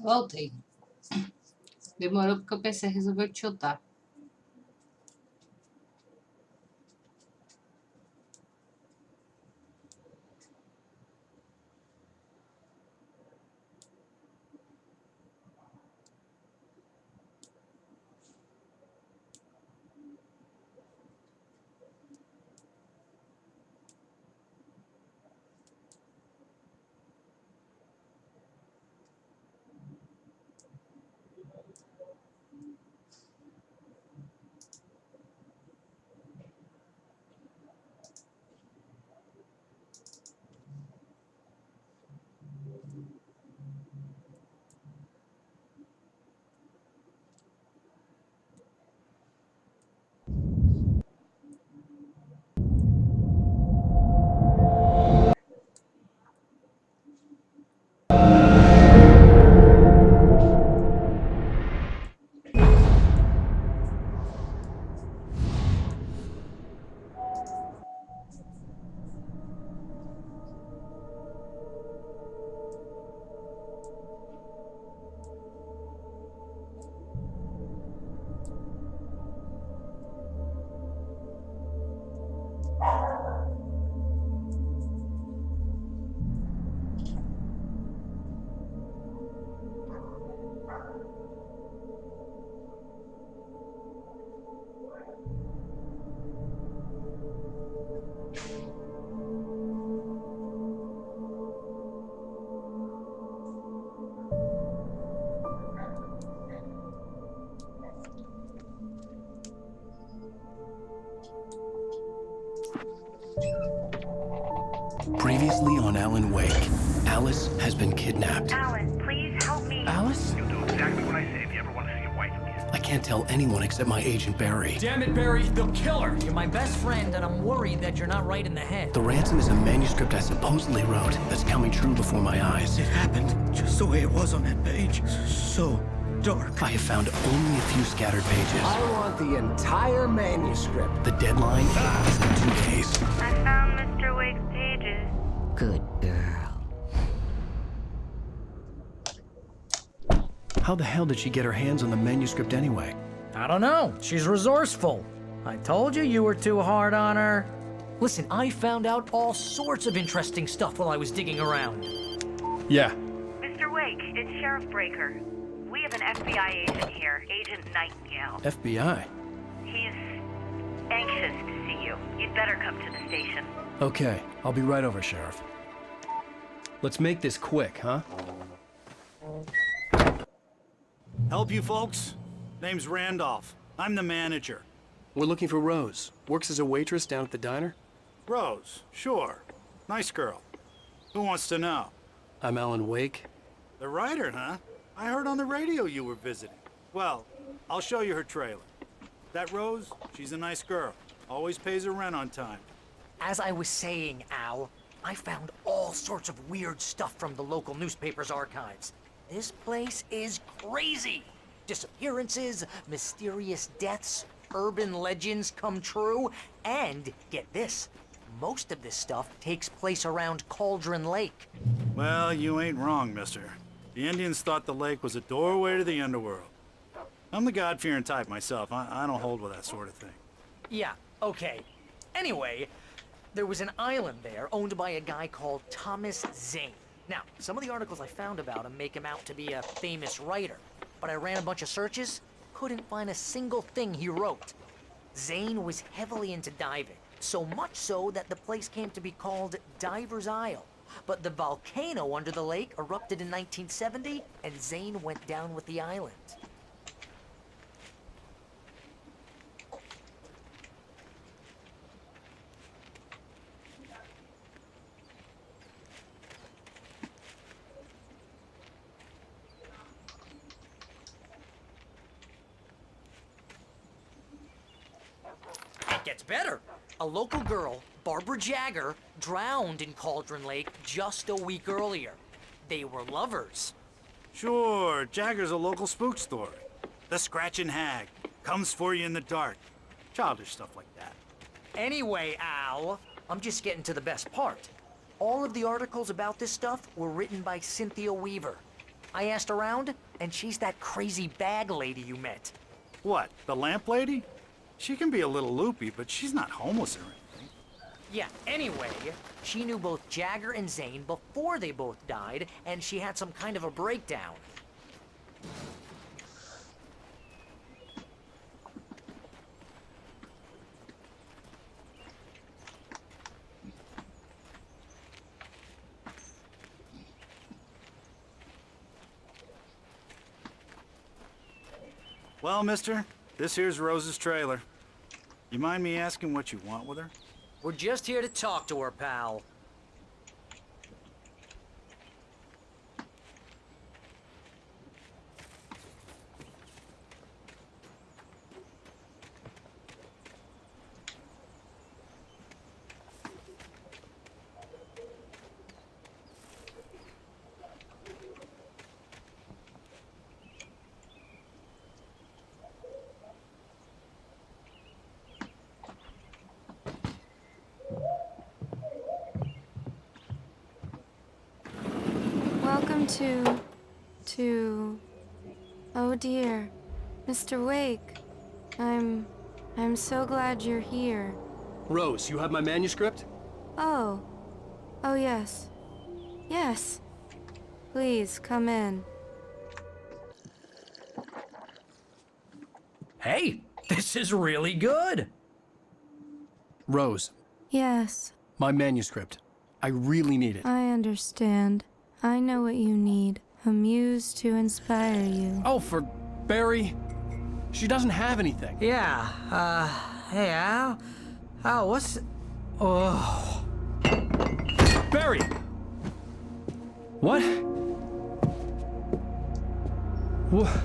Voltei. Demorou porque o PC resolveu te chutar. Previously on Alan Wake, Alice has been kidnapped. Alan, please help me. Alice? You'll do exactly what I say if you ever want to see your wife again. I can't tell anyone except my agent Barry. Damn it, Barry, they'll kill her! You're my best friend, and I'm worried that you're not right in the head. The ransom is a manuscript I supposedly wrote that's coming true before my eyes. It happened just the way it was on that page. So dark. I have found only a few scattered pages. I want the entire manuscript. The deadline is in 2 days. I found Mr. Wake's pages. Good girl. How the hell did she get her hands on the manuscript anyway? I don't know. She's resourceful. I told you you were too hard on her. Listen, I found out all sorts of interesting stuff while I was digging around. Yeah. Mr. Wake, it's Sheriff Breaker. We have an FBI agent here, Agent Nightingale. FBI? He's anxious to see you. You'd better come to the station. Okay, I'll be right over, Sheriff. Let's make this quick, huh? Help you folks? Name's Randolph. I'm the manager. We're looking for Rose. Works as a waitress down at the diner. Rose, sure. Nice girl. Who wants to know? I'm Alan Wake. The writer, huh? I heard on the radio you were visiting. Well, I'll show you her trailer. That Rose, she's a nice girl. Always pays her rent on time. As I was saying, Al, I found all sorts of weird stuff from the local newspaper's archives. This place is crazy. Disappearances, mysterious deaths, urban legends come true, and get this, most of this stuff takes place around Cauldron Lake. Well, you ain't wrong, mister. The Indians thought the lake was a doorway to the underworld. I'm the God-fearing type myself. I don't hold with that sort of thing. Yeah, okay. Anyway, there was an island there owned by a guy called Thomas Zane. Now, some of the articles I found about him make him out to be a famous writer, but I ran a bunch of searches, couldn't find a single thing he wrote. Zane was heavily into diving, so much so that the place came to be called Diver's Isle. But the volcano under the lake erupted in 1970, and Zane went down with the island. It gets better. A local girl, Barbara Jagger, drowned in Cauldron Lake just a week earlier. They were lovers. Sure, Jagger's a local spook story. The Scratching Hag comes for you in the dark. Childish stuff like that. Anyway, Al, I'm just getting to the best part. All of the articles about this stuff were written by Cynthia Weaver. I asked around, and she's that crazy bag lady you met. What, the lamp lady? She can be a little loopy, but she's not homeless or anything. Yeah, anyway, she knew both Jagger and Zane before they both died, and she had some kind of a breakdown. Well, mister, this here's Rose's trailer. You mind me asking what you want with her? We're just here to talk to her, pal. Welcome to... Oh dear, Mr. Wake. I'm so glad you're here. Rose, you have my manuscript? Oh. Oh yes. Yes. Please, come in. Hey, this is really good! Rose, Yes, my manuscript. I really need it. I understand. I know what you need. A muse to inspire you. Oh, for Barry? She doesn't have anything. Yeah, hey, Al? Al, what's... Oh... Barry! What? What?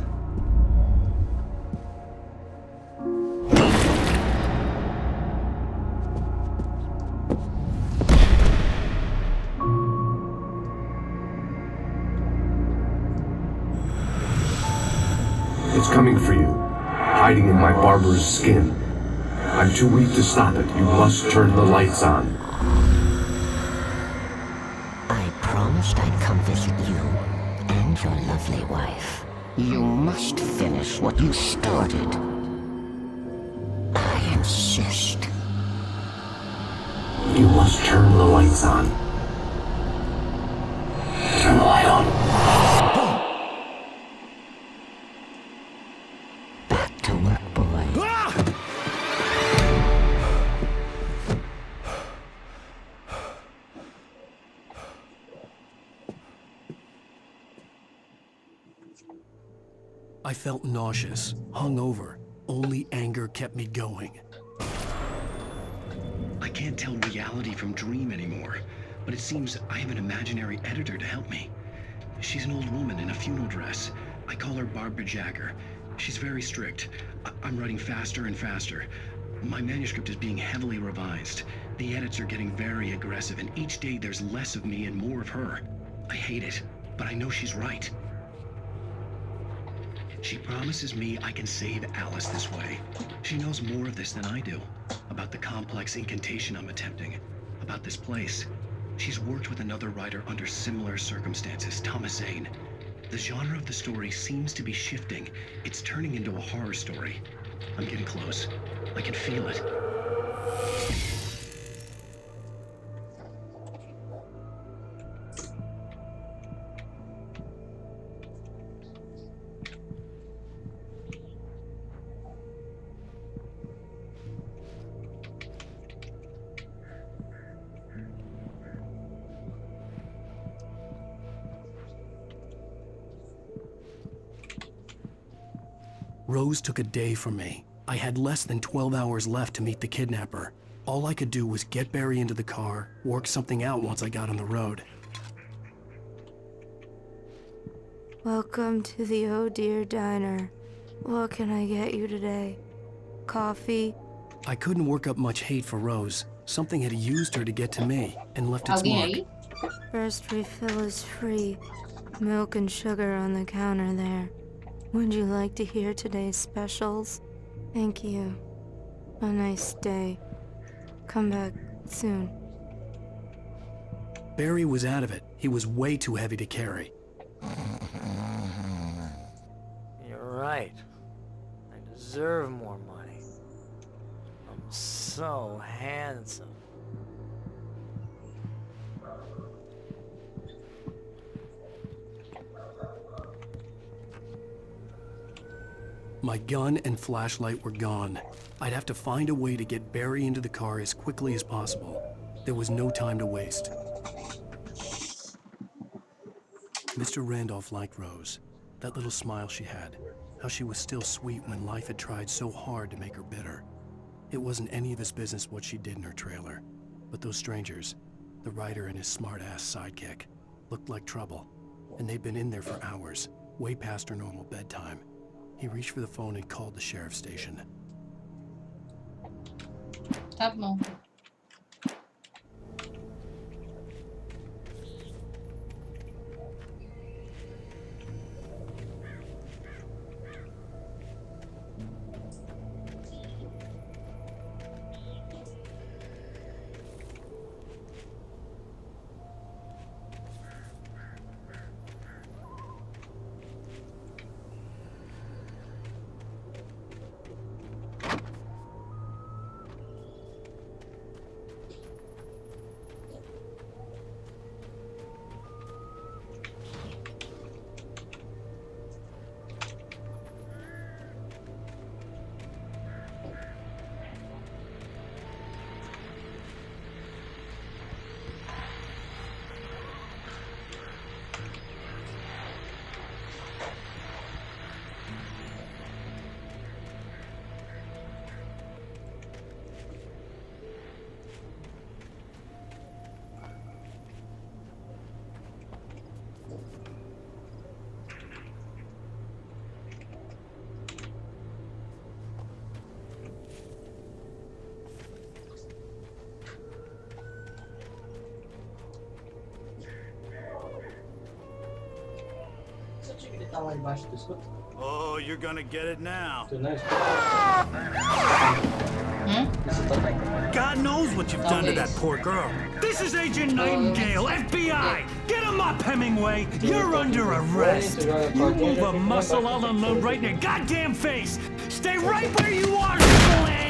It's coming for you, hiding in my barber's skin. I'm too weak to stop it. You must turn the lights on. I promised I'd come visit you and your lovely wife. You must finish what you started. I insist. You must turn the lights on. Turn the light on. Back to work, boy. I felt nauseous, hungover. Only anger kept me going. I can't tell reality from dream anymore, but it seems I have an imaginary editor to help me. She's an old woman in a funeral dress. I call her Barbara Jagger. She's very strict. I'm writing faster and faster. My manuscript is being heavily revised. The edits are getting very aggressive, and each day there's less of me and more of her. I hate it, but I know she's right. She promises me I can save Alice this way. She knows more of this than I do. About the complex incantation I'm attempting. About this place. She's worked with another writer under similar circumstances, Thomas Zane. The genre of the story seems to be shifting. It's turning into a horror story. I'm getting close. I can feel it. Rose took a day from me. I had less than 12 hours left to meet the kidnapper. All I could do was get Barry into the car, work something out once I got on the road. Welcome to the Oh Dear Diner. What can I get you today? Coffee? I couldn't work up much hate for Rose. Something had used her to get to me and left its mark. First refill is free. Milk and sugar on the counter there. Would you like to hear today's specials? Thank you. A nice day. Come back soon. Barry was out of it. He was way too heavy to carry. right. I deserve more money. I'm so handsome. My gun and flashlight were gone. I'd have to find a way to get Barry into the car as quickly as possible. There was no time to waste. Mr. Randolph liked Rose. That little smile she had. How she was still sweet when life had tried so hard to make her bitter. It wasn't any of his business what she did in her trailer. But those strangers, the writer and his smart-ass sidekick, looked like trouble. And they'd been in there for hours, way past her normal bedtime. He reached for the phone and called the sheriff's station. Tá bom. Oh, you're gonna get it now. God knows what you've done to that poor girl. This is Agent Nightingale, FBI! Get him up, Hemingway! You're under arrest! You move a muscle, I'll unload right in your goddamn face! Stay right where you are, Triple A!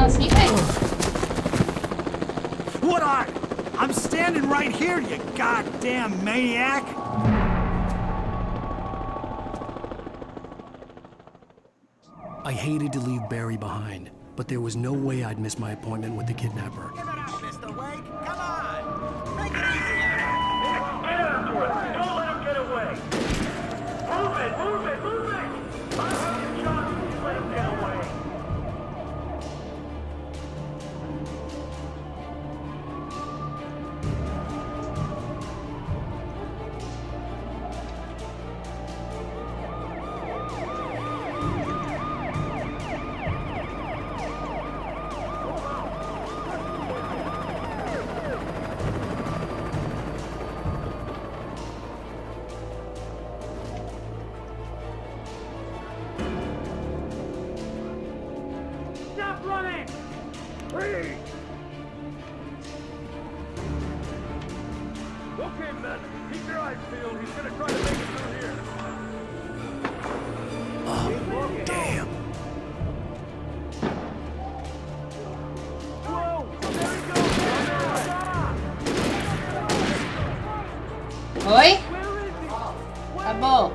Assim, what are? I'm standing right here, you goddamn maniac! I hated to leave Barry behind, but there was no way I'd miss my appointment with the kidnapper. Give it up, Mr. Wake! Come on! Make it easy on him! Get after him! Don't let him get away! Move it! Move it! Move it! I'll have you shot if you let him get away! Oi? Acabou.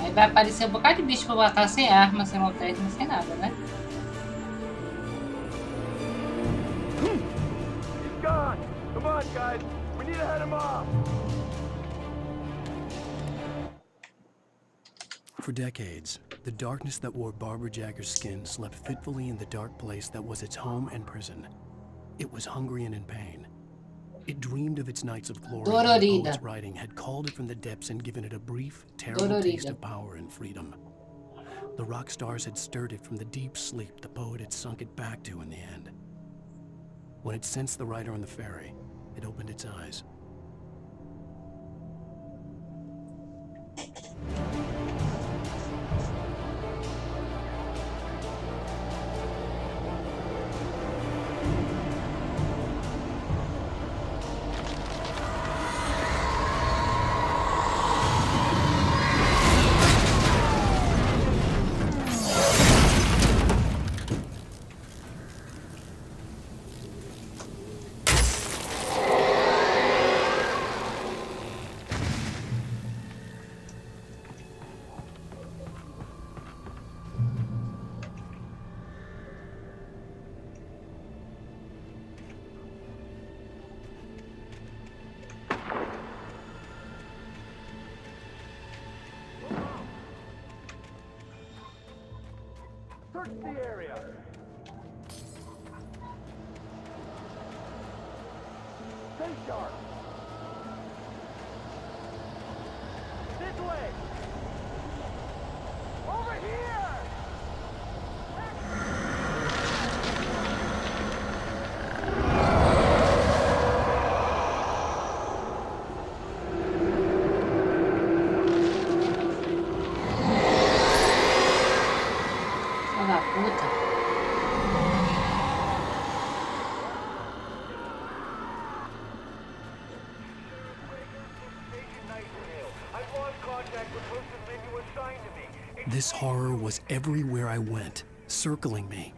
Aí vai aparecer um bocado de bicho pra matar sem arma, sem lanterna, sem nada, né? Come on, guys. We need to head him off. For decades, the darkness that wore Barbara Jagger's skin slept fitfully in the dark place that was its home and prison. It was hungry and in pain. It dreamed of its nights of glory. Dolorida. Its writing had called it from the depths and given it a brief, terrible taste Dolorida. of power and freedom. The rock stars had stirred it from the deep sleep the poet had sunk it back to in the end. When it sensed the writer on the ferry, it opened its eyes. Search the area. Stay sharp. This way. Over here. Filha da puta. I've lost contact with person men you assigned to me. This horror was everywhere I went, circling me.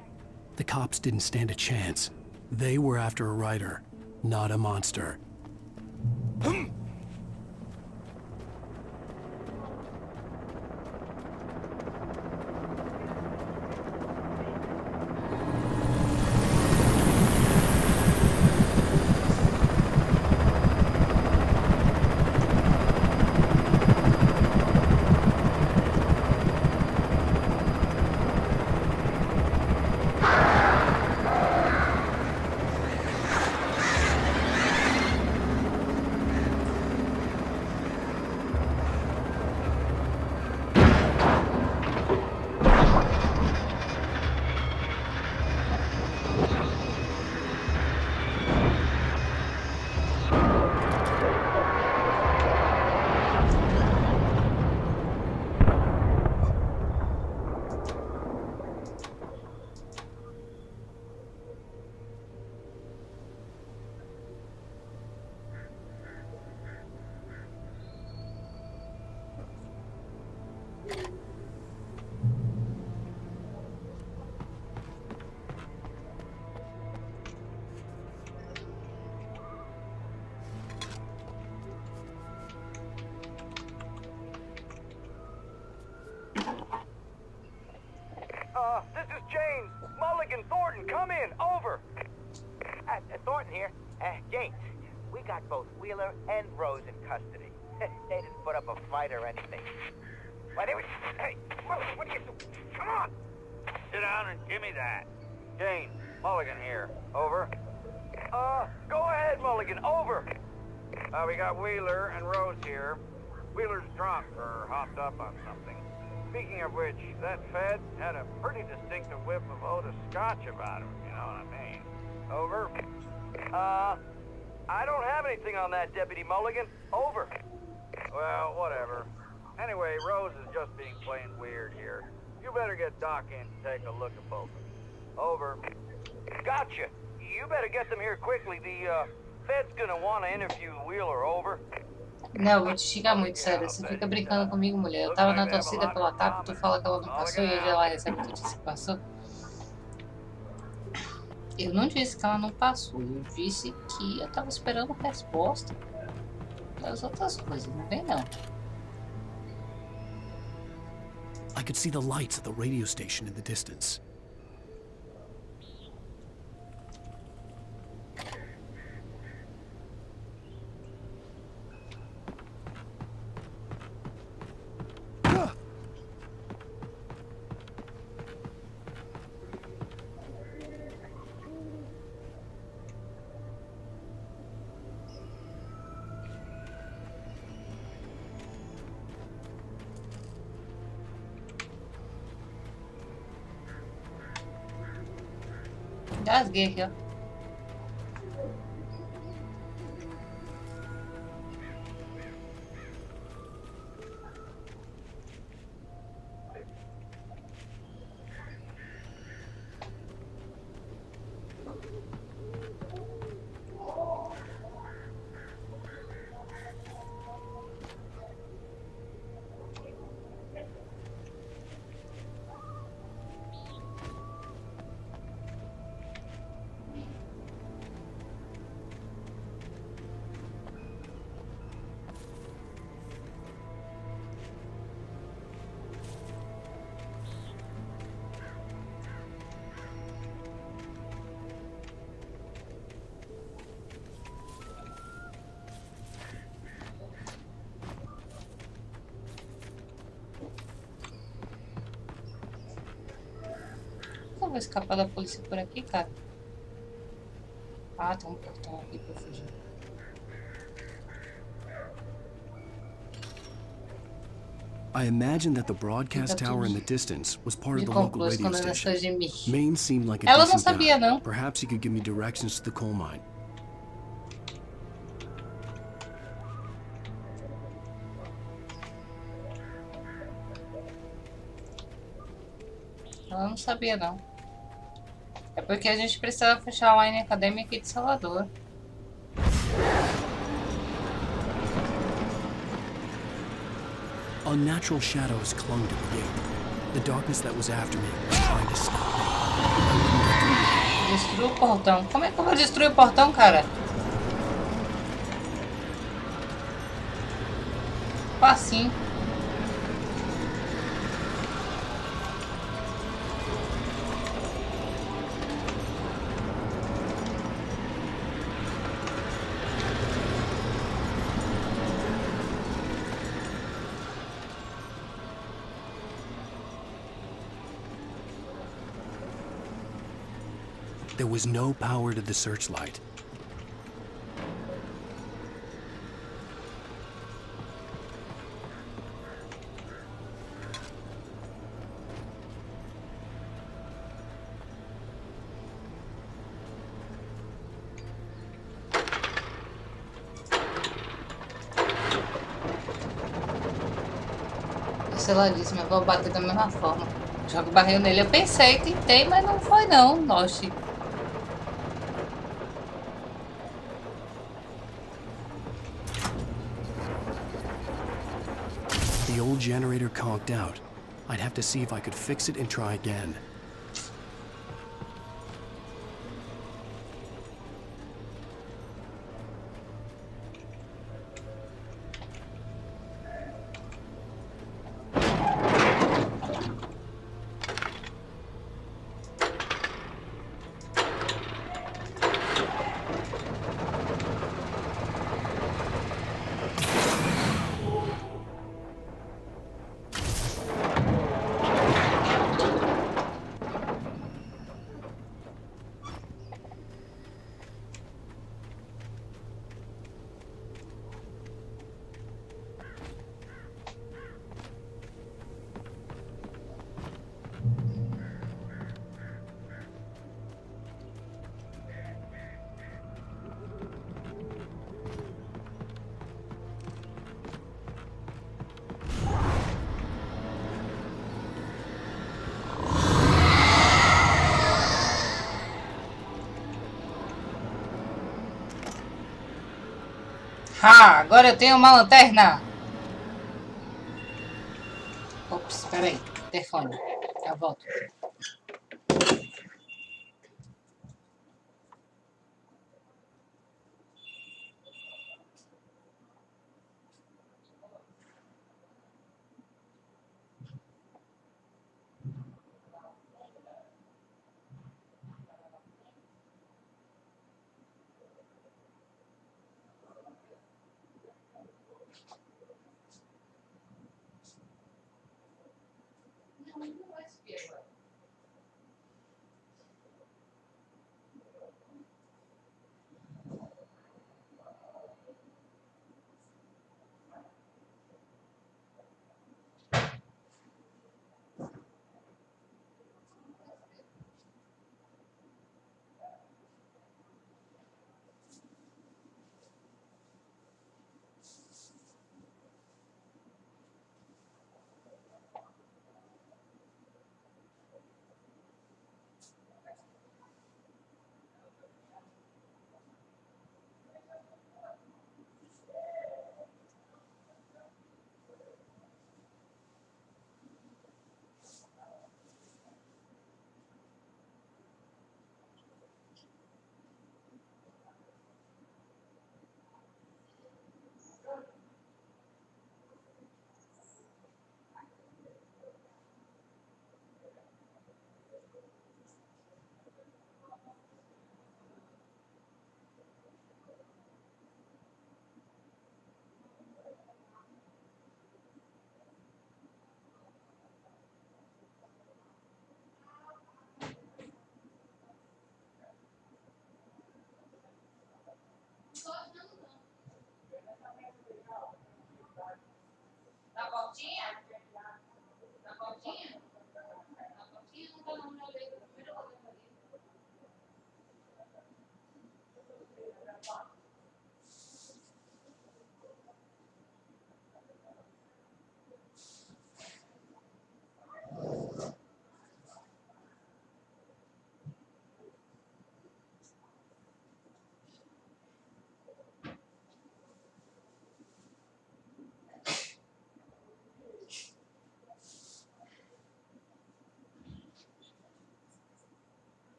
The cops didn't stand a chance. They were after a writer, not a monster. This is James. Mulligan, Thornton, come in. Over. Thornton here. James, we got both Wheeler and Rose in custody. They didn't put up a fight or anything. Why, they were... Hey, what are you doing? Come on! Sit down and give me that. James, Mulligan here. Over. Go ahead, Mulligan. Over. We got Wheeler and Rose here. Wheeler's drunk or hopped up on something. Speaking of which, that Fed had a pretty distinctive whiff of Otis Scotch about him, you know what I mean. Over. I don't have anything on that, Deputy Mulligan. Over. Well, whatever. Anyway, Rose is just being plain weird here. You better get Doc in to take a look at both of them. Over. Gotcha. You better get them here quickly. The, Fed's gonna want to interview Wheeler. Over. Não, vou te xingar muito, sério. Você fica brincando comigo, mulher. Eu tava na torcida pela TAP, tu fala que ela não passou e hoje ela recebe tu disse que passou. Eu não disse que ela não passou, eu disse que eu tava esperando resposta das outras coisas, não vem não. I could see the lights of the radio station in the distance. Rasguei aqui, ó. Eu vou escapar da polícia por aqui, cara. Ah, tem um portão aqui pra eu fugir. I imagined that the broadcast tower in the distance was part of the local radio station. Maine seemed like a Ela não decent sabia, guy. não. Perhaps he could give me directions to the coal mine. Ela não sabia, não. É porque a gente precisava fechar a line acadêmica aqui de Salvador. Unnatural shadows clung to the gate. The darkness that was after me was trying to stop me. Destruiu o portão. Como é que eu vou destruir o portão, cara? Facinho. There was no power to the searchlight. Sei lá disso, mas vou bater da mesma forma. Jogo o barril nele. Eu pensei, tentei, mas não foi não. Nossa. The old generator conked out. I'd have to see if I could fix it and try again. Ah, agora eu tenho uma lanterna. Ops, espera aí. Telefone. Já volto. Não, não vai subir agora.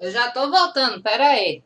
Eu já tô voltando, pera aí.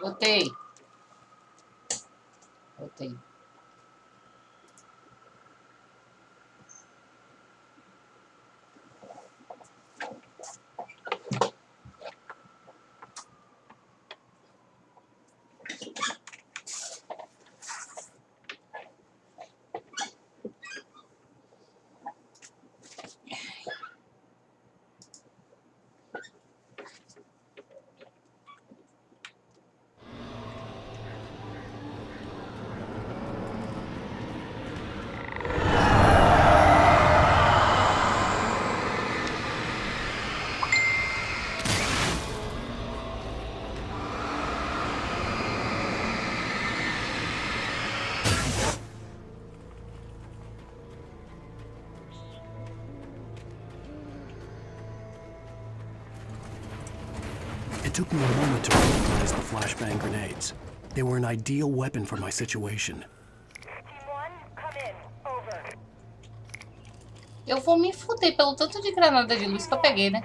Botei. Botei. It took me a moment to recognize the flashbang grenades. They were an ideal weapon for my situation. Eu vou me fuder pelo tanto de granada de luz que eu peguei, né?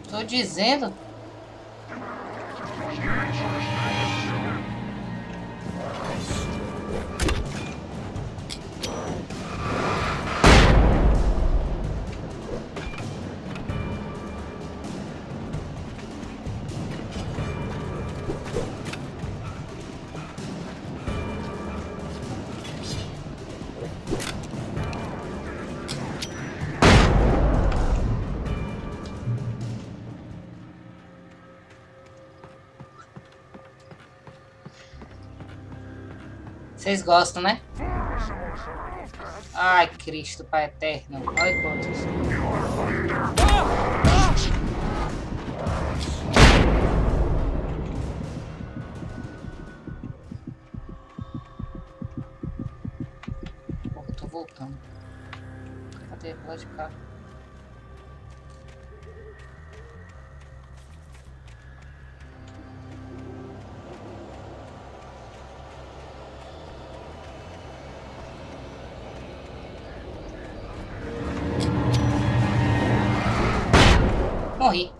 Tô dizendo. Vocês gostam, né? Ai, Cristo, Pai Eterno. Olha quantos. Porra, eu tô voltando. Cadê? Lá de cá. Morri.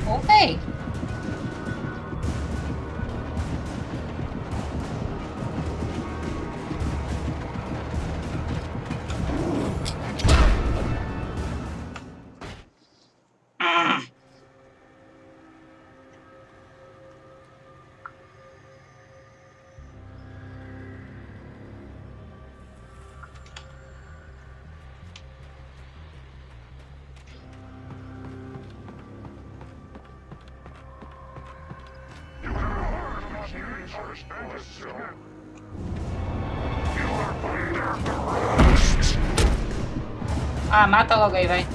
Ok. Ah, mata logo aí, vai.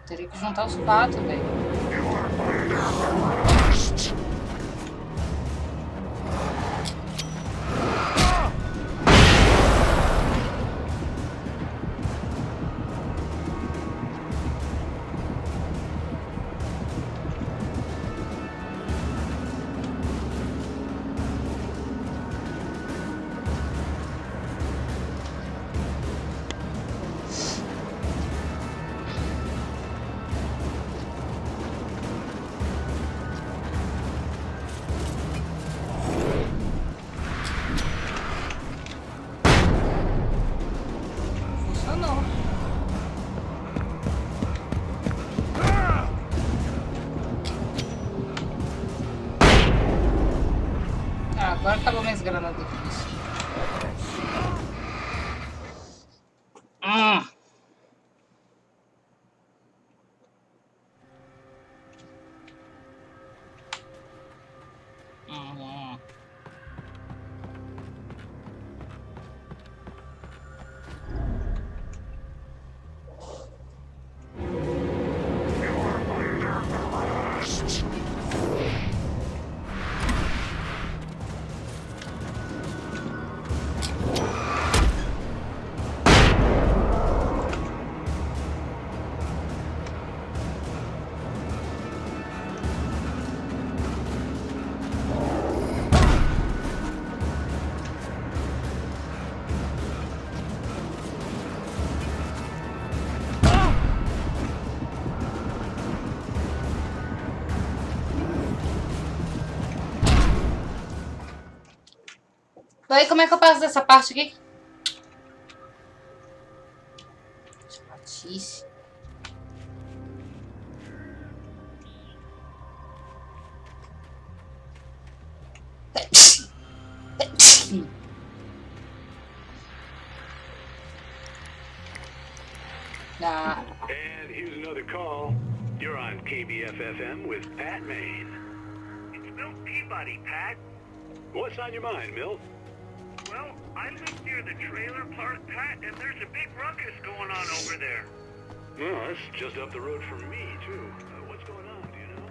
Teria que juntar os quatro, velho. Agora acabou minhas granadas difíceis. Daí como é que eu passo dessa parte aqui? Chatice. Nah. And here's another call. You're on KBF-FM with Pat Maine. It's Milt Peabody, Pat. What's on your mind, Milt? Well, I live near the trailer park, Pat, and there's a big ruckus going on over there. Well, that's just up the road from me, too. What's going on, do you know?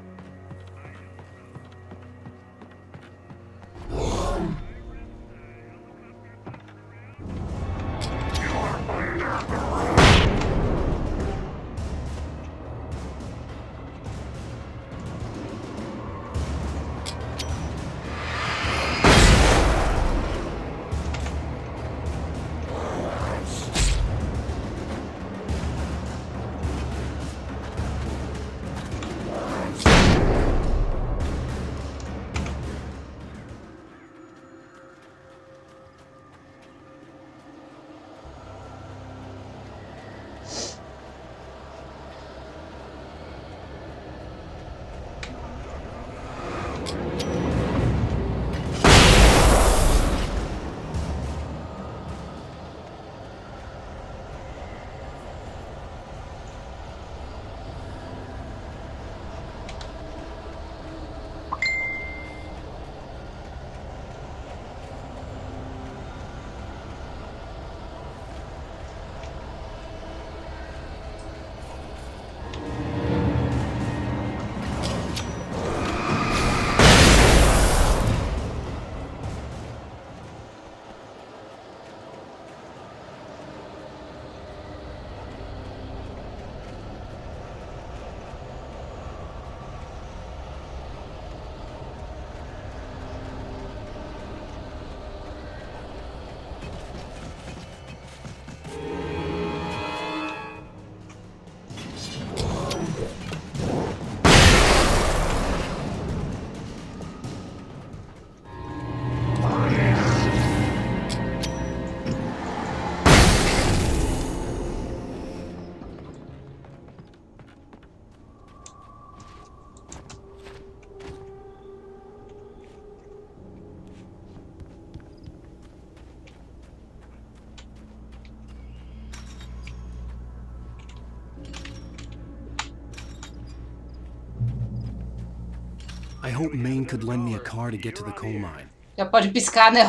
I hope Maine could lend me a car to get to the coal mine. Já pode piscar, né?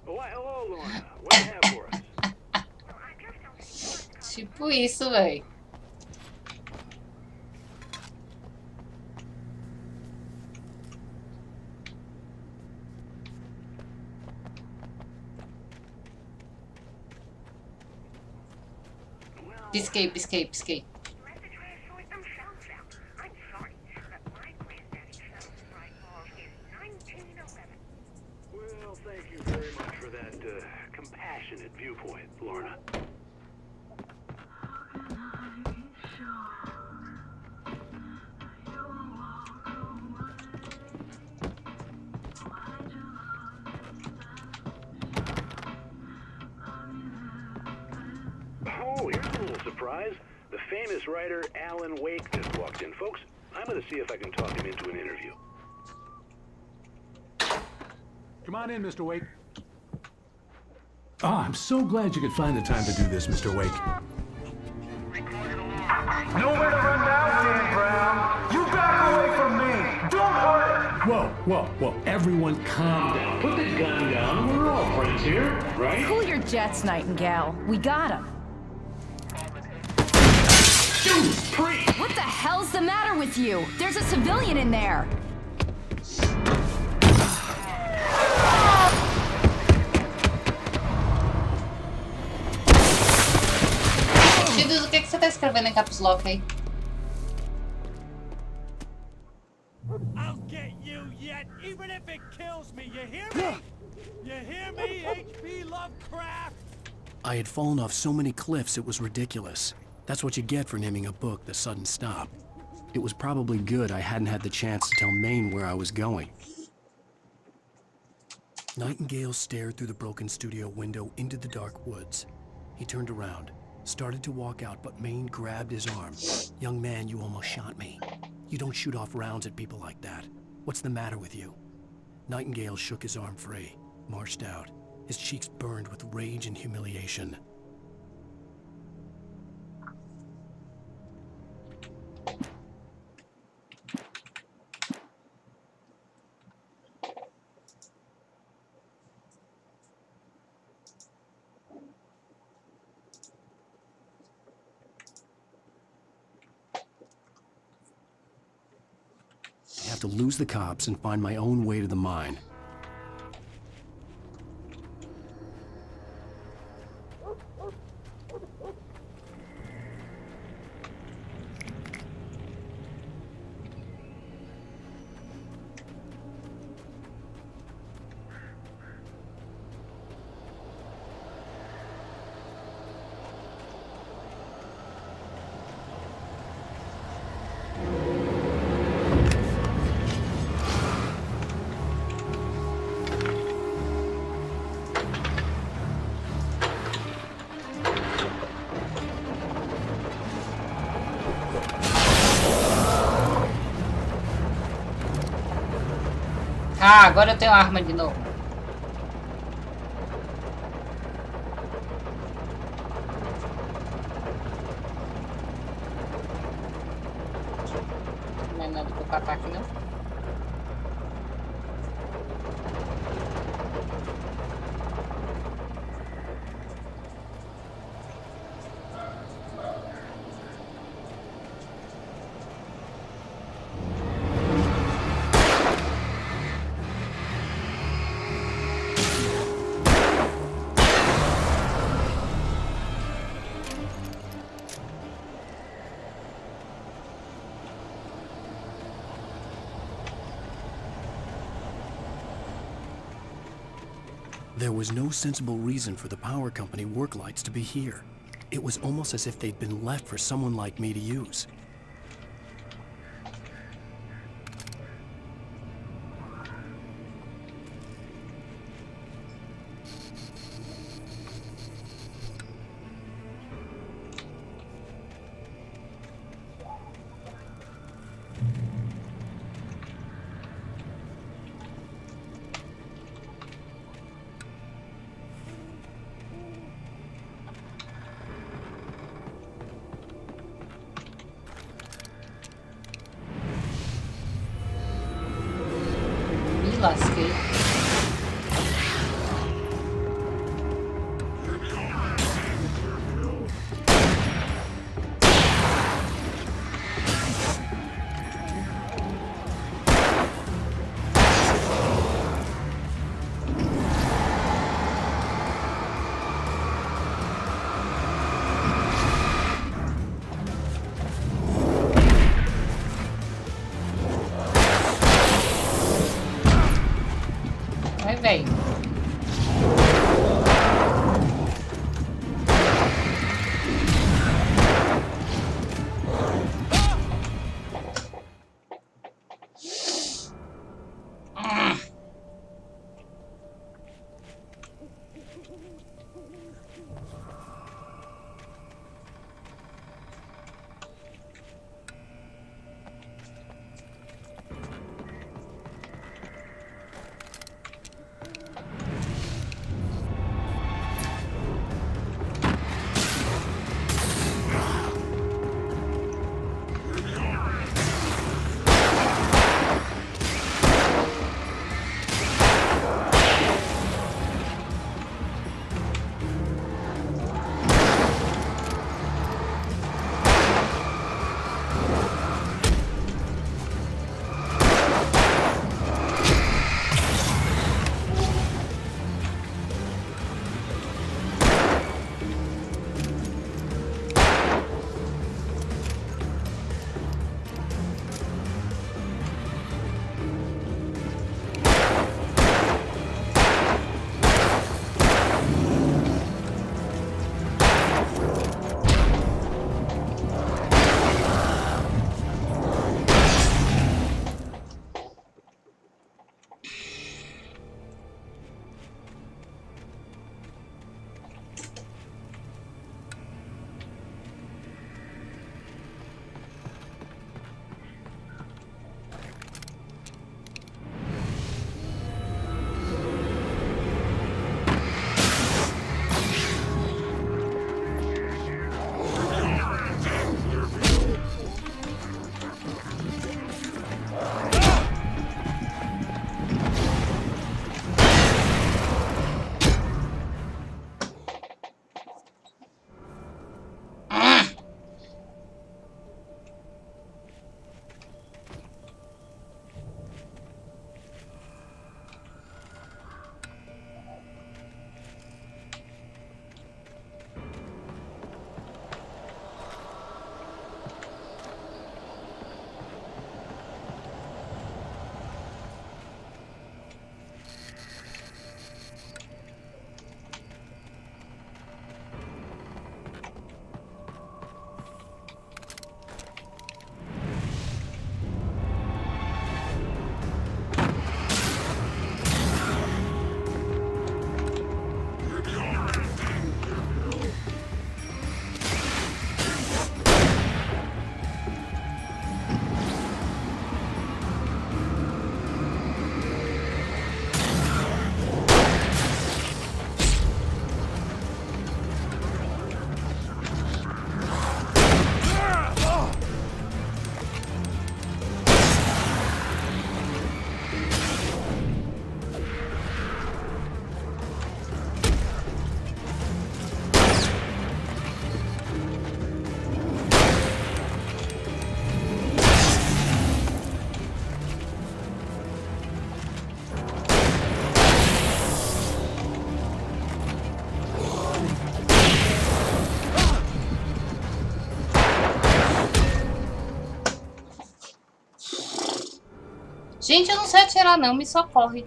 Hello, Lorna. What do you have for us? Tipo isso, véi. Pisquei, pisquei, pisquei. Well, thank you very much for that compassionate viewpoint, Lorna. Oh, here's a little surprise. The famous writer Alan Wake just walked in. Folks, I'm going to see if I can talk him into an interview. Come on in, Mr. Wake. Oh, I'm so glad you could find the time to do this, Mr. Wake. Nowhere to run now, Dan Brown. You back away from me. Don't hurt Whoa. Everyone calm down. Put the gun down. We're all friends here, right? Cool your jets, Nightingale. We got him. Judas Priest! What the hell's the matter with you? There's a civilian in there. Judas, o que você tá escrevendo em caps lock aí? I'll get you yet, even if it kills me. You hear me? You hear me, H.P. Lovecraft? I had fallen off so many cliffs it was ridiculous. That's what you get for naming a book The Sudden Stop. It was probably good I hadn't had the chance to tell Maine where I was going. Nightingale stared through the broken studio window into the dark woods. He turned around, started to walk out, but Maine grabbed his arm. "Young man, you almost shot me. You don't shoot off rounds at people like that. What's the matter with you?" Nightingale shook his arm free, marched out. His cheeks burned with rage and humiliation. I have to lose the cops and find my own way to the mine. Ah, agora eu tenho arma de novo. Não é nada pro ataque, não. There was no sensible reason for the power company work lights to be here. It was almost as if they'd been left for someone like me to use. Lasquei. Vai, velho. Gente, eu não sei atirar não, me socorre.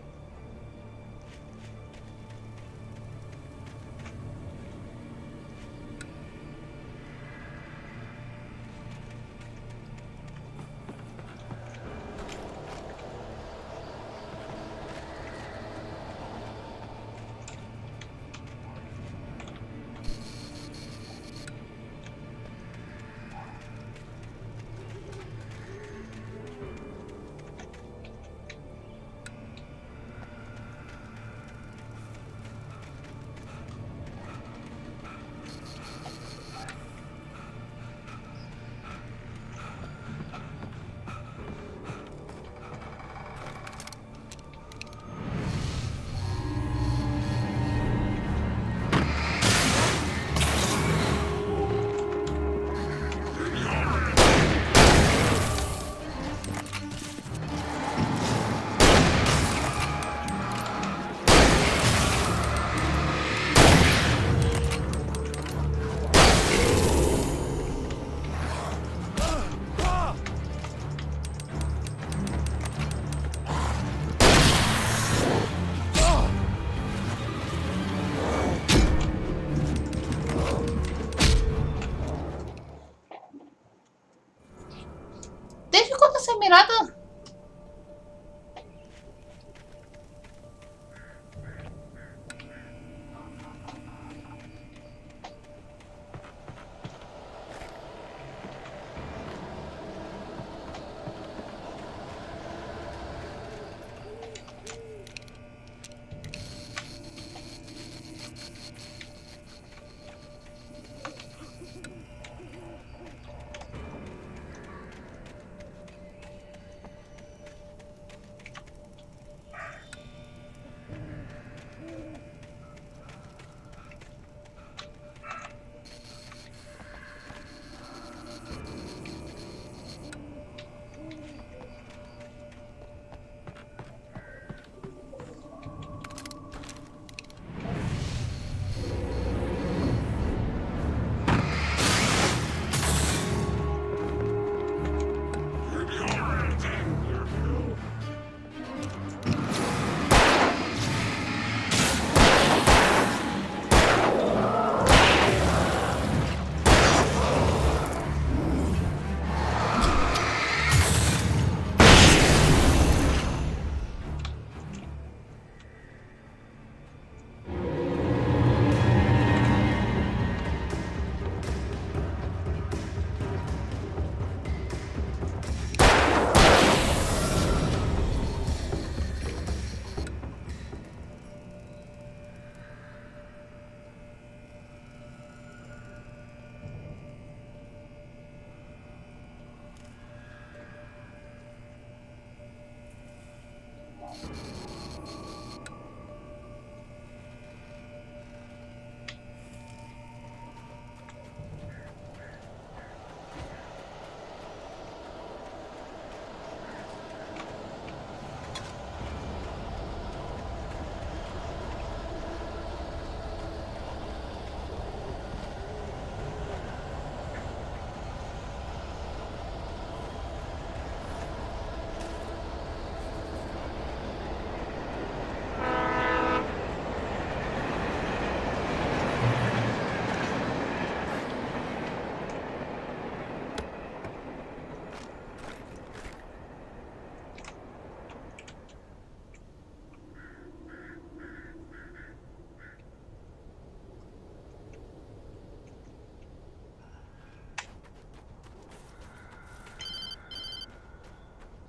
Desde quando essa mirada?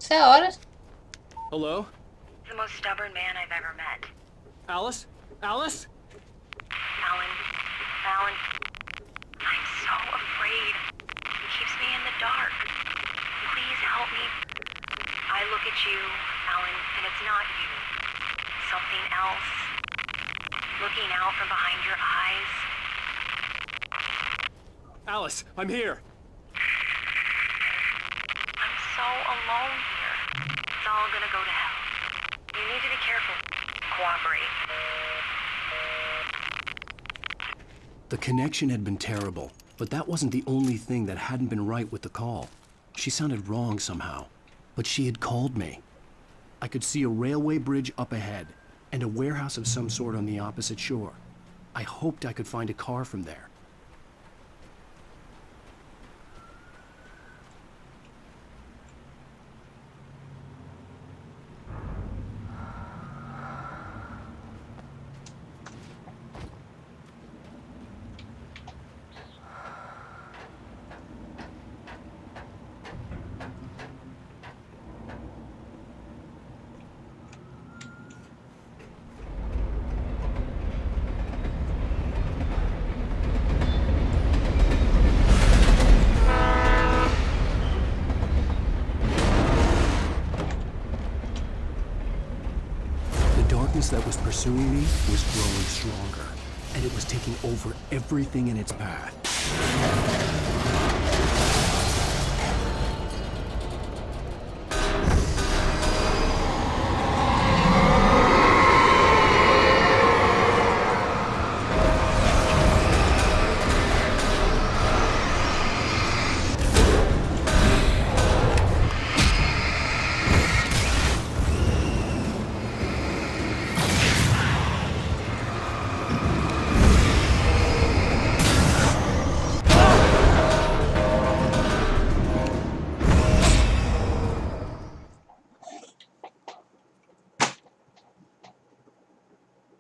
Isso é horas. Hello? The most stubborn man I've ever met. Alice? Alice? Alan. Alan. I'm so afraid. He keeps me in the dark. Please help me. I look at you, Alan, and it's not you. Something else. Looking out from behind your eyes. Alice, I'm here. I'm so alone here. It's all gonna go to hell. You need to be careful. Cooperate. The connection had been terrible, but that wasn't the only thing that hadn't been right with the call. She sounded wrong somehow, but she had called me. I could see a railway bridge up ahead, and a warehouse of some sort on the opposite shore. I hoped I could find a car from there. The darkness that was pursuing me was growing stronger, and it was taking over everything in its path.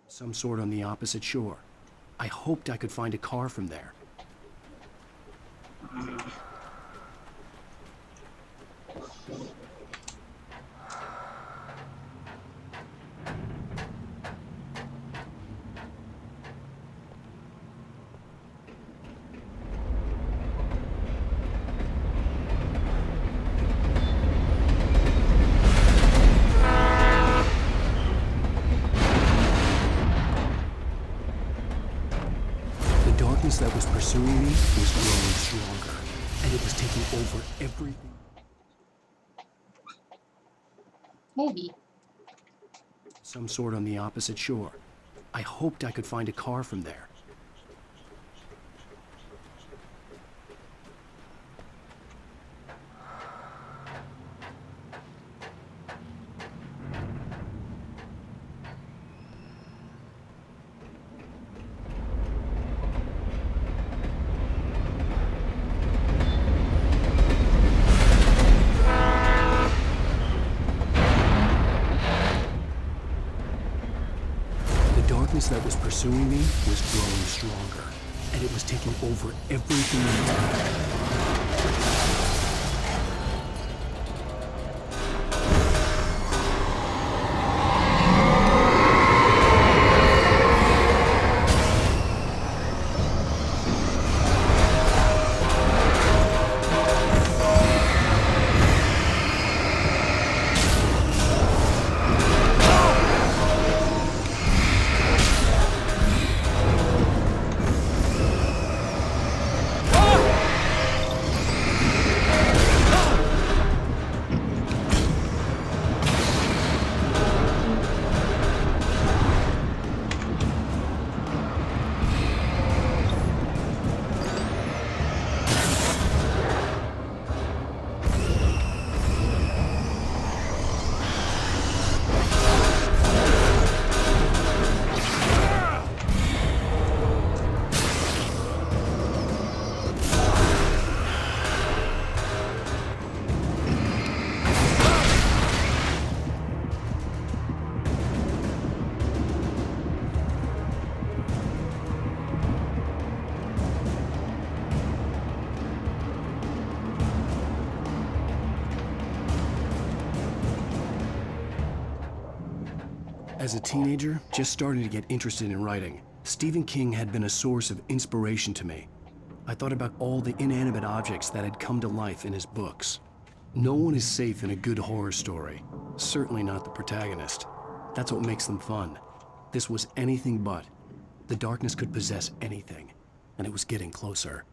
Some sort on the opposite shore. I hoped I could find a car from there. The darkness that was pursuing me was growing stronger, and it was taking over everything. Maybe. Some sort on the opposite shore. I hoped I could find a car from there. The darkness that was pursuing me was growing stronger, and it was taking over everything in its path. As a teenager, just starting to get interested in writing, Stephen King had been a source of inspiration to me. I thought about all the inanimate objects that had come to life in his books. No one is safe in a good horror story, certainly not the protagonist. That's what makes them fun. This was anything but. The darkness could possess anything, and it was getting closer.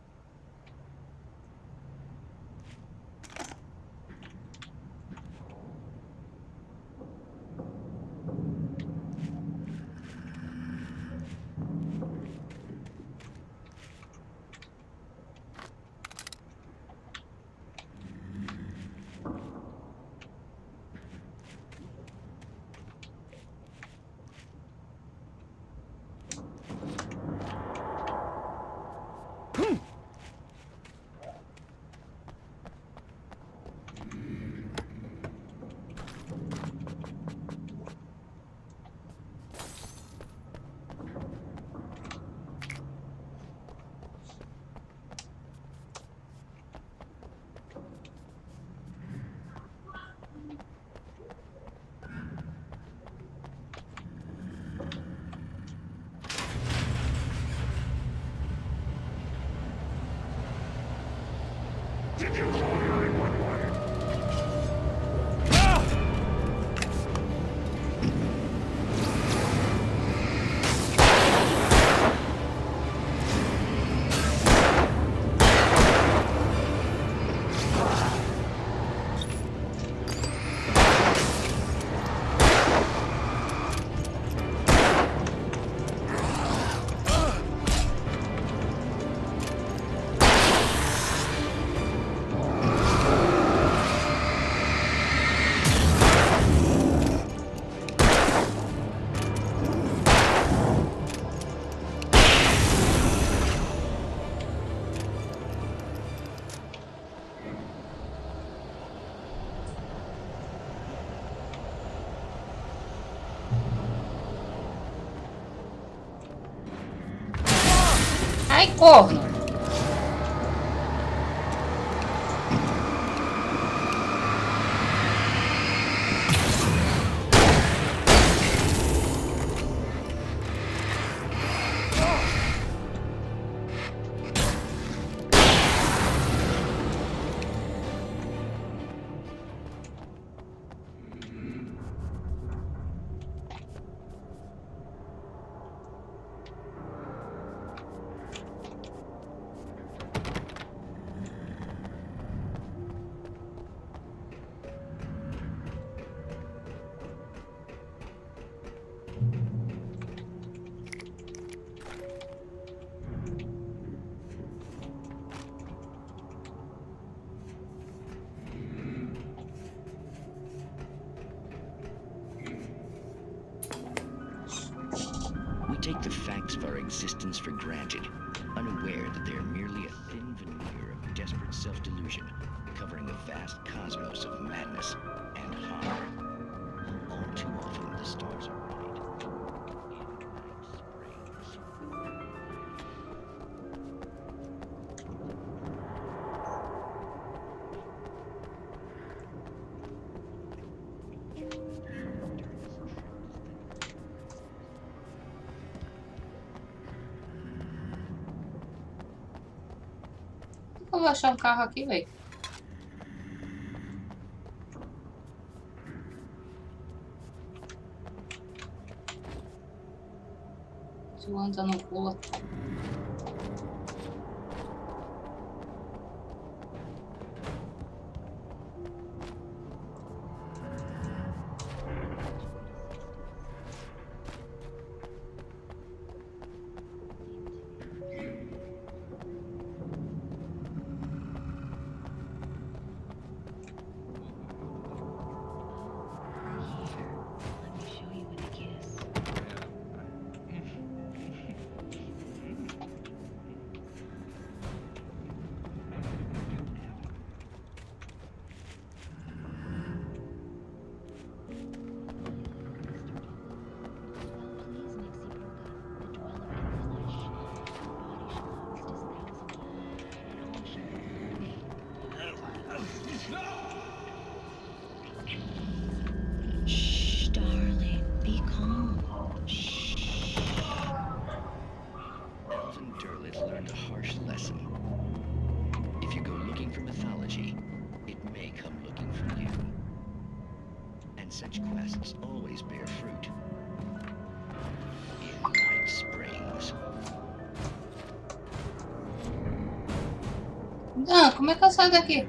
Ai, corno! We take the facts of our existence for granted, unaware that they are merely a thin veneer of desperate self-delusion, covering a vast cosmos of madness and horror. All too often, the stars are right. Eu vou achar um carro aqui, velho. Se o anda não pula. Shh, darling, be calm. Shh. Elven Derlit learned a harsh lesson. If you go looking for mythology, it may come looking for you. And such quests always bear fruit. In Night Springs. Ah, como é que eu saio daqui?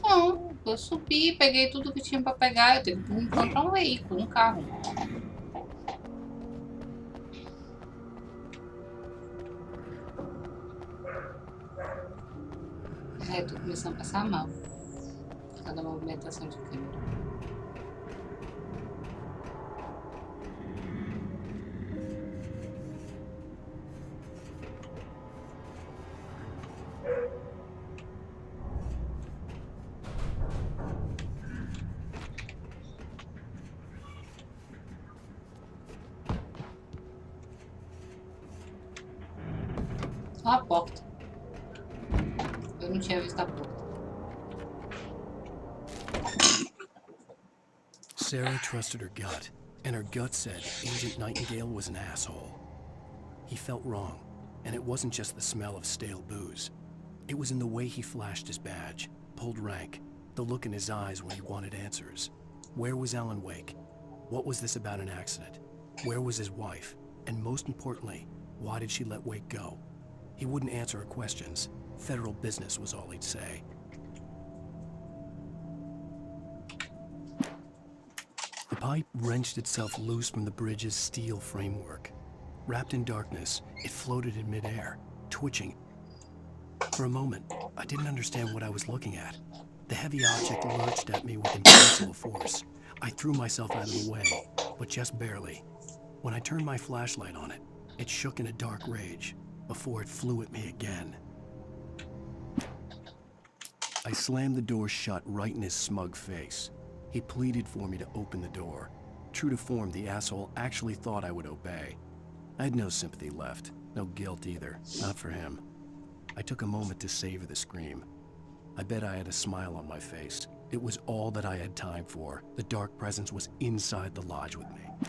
Não, eu subi, peguei tudo que tinha pra pegar. Eu tive que encontrar um veículo, um carro. É, tô começando a passar mal. Cada movimentação de câmera. Só a porta. Eu não tinha visto a porta. Sarah trusted her gut, and her gut said Agent Nightingale was an asshole. He felt wrong, and it wasn't just the smell of stale booze. It was in the way he flashed his badge, pulled rank, the look in his eyes when he wanted answers. Where was Alan Wake? What was this about an accident? Where was his wife? And most importantly, why did she let Wake go? He wouldn't answer her questions. Federal business was all he'd say. The pipe wrenched itself loose from the bridge's steel framework. Wrapped in darkness, it floated in midair, twitching. For a moment, I didn't understand what I was looking at. The heavy object lurched at me with impossible force. I threw myself out of the way, but just barely. When I turned my flashlight on it, it shook in a dark rage before it flew at me again. I slammed the door shut right in his smug face. He pleaded for me to open the door. True to form, the asshole actually thought I would obey. I had no sympathy left, no guilt either, not for him. I took a moment to savor the scream. I bet I had a smile on my face. It was all that I had time for. The dark presence was inside the lodge with me.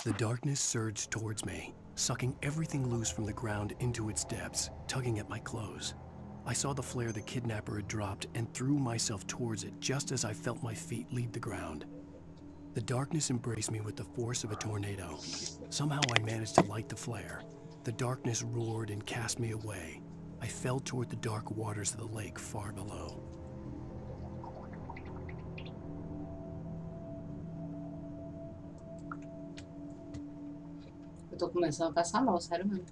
The darkness surged towards me, sucking everything loose from the ground into its depths, tugging at my clothes. I saw the flare the kidnapper had dropped and threw myself towards it just as I felt my feet leave the ground. The darkness embraced me with the force of a tornado. Somehow I managed to light the flare. The darkness roared and cast me away. I fell toward the dark waters of the lake far below. Eu tô começando a passar mal, sério mesmo.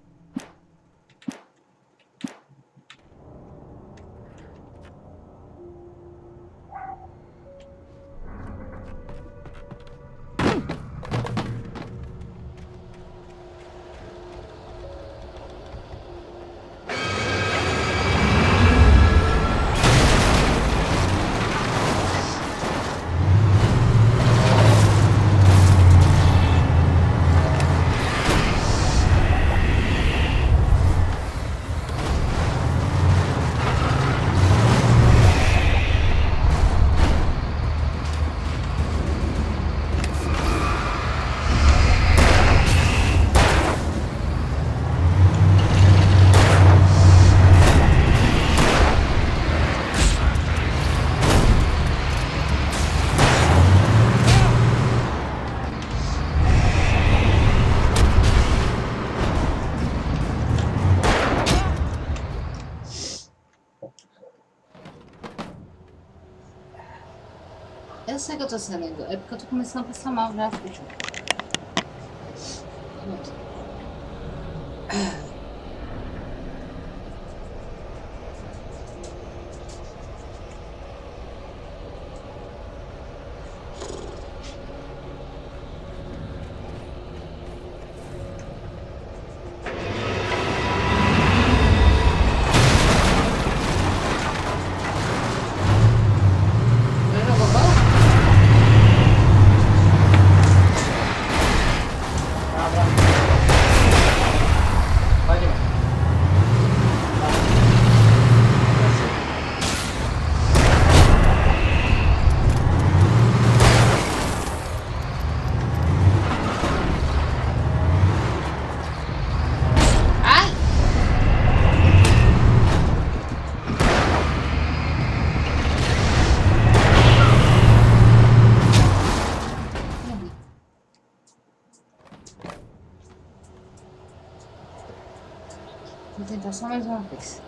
Eu sei que eu tô sendo, é porque eu tô começando a passar mal já, filho. Cabra. tentar só mais uma vez.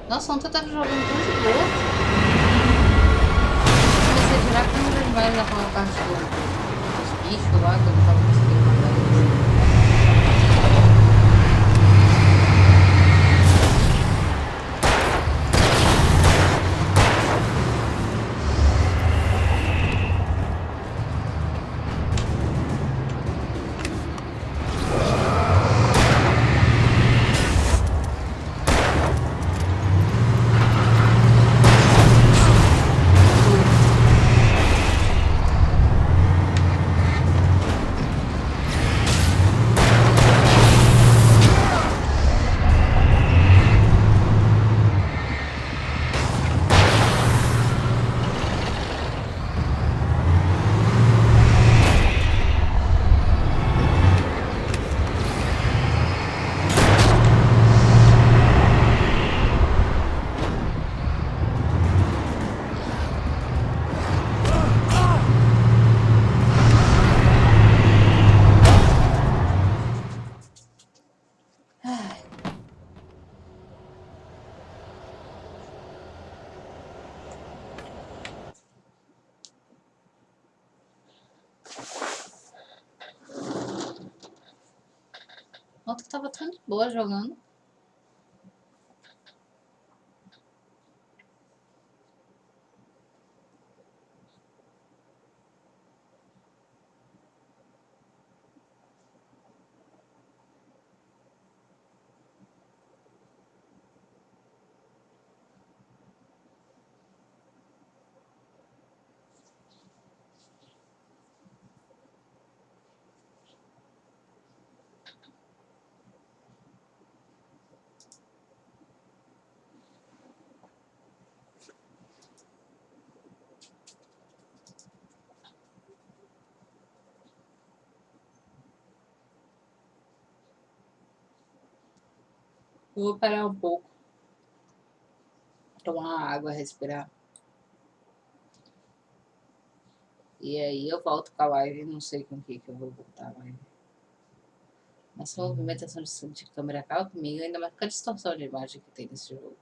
Nossa, ontem eu tava jogando tão de boa. Comecei a girar que eu não vejo mais aquela parte dos bichos lá que eu não tava conseguindo matar eles. Ontem eu tava tão de boa jogando. Vou parar um pouco, tomar uma água, respirar. E aí eu volto com a live, não sei com o que eu vou voltar a live. Essa movimentação de câmera acaba comigo, ainda mais com a distorção de imagem que tem nesse jogo.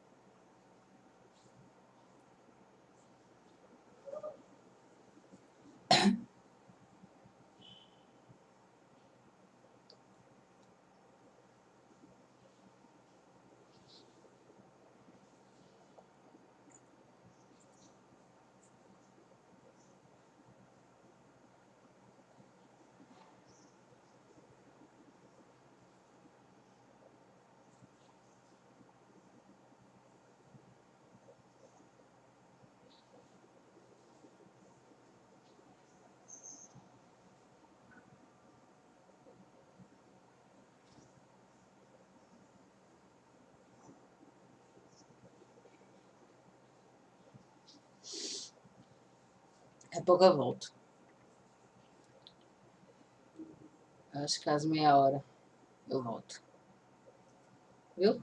Daqui a pouco eu volto. Acho que às meia hora eu volto. Viu?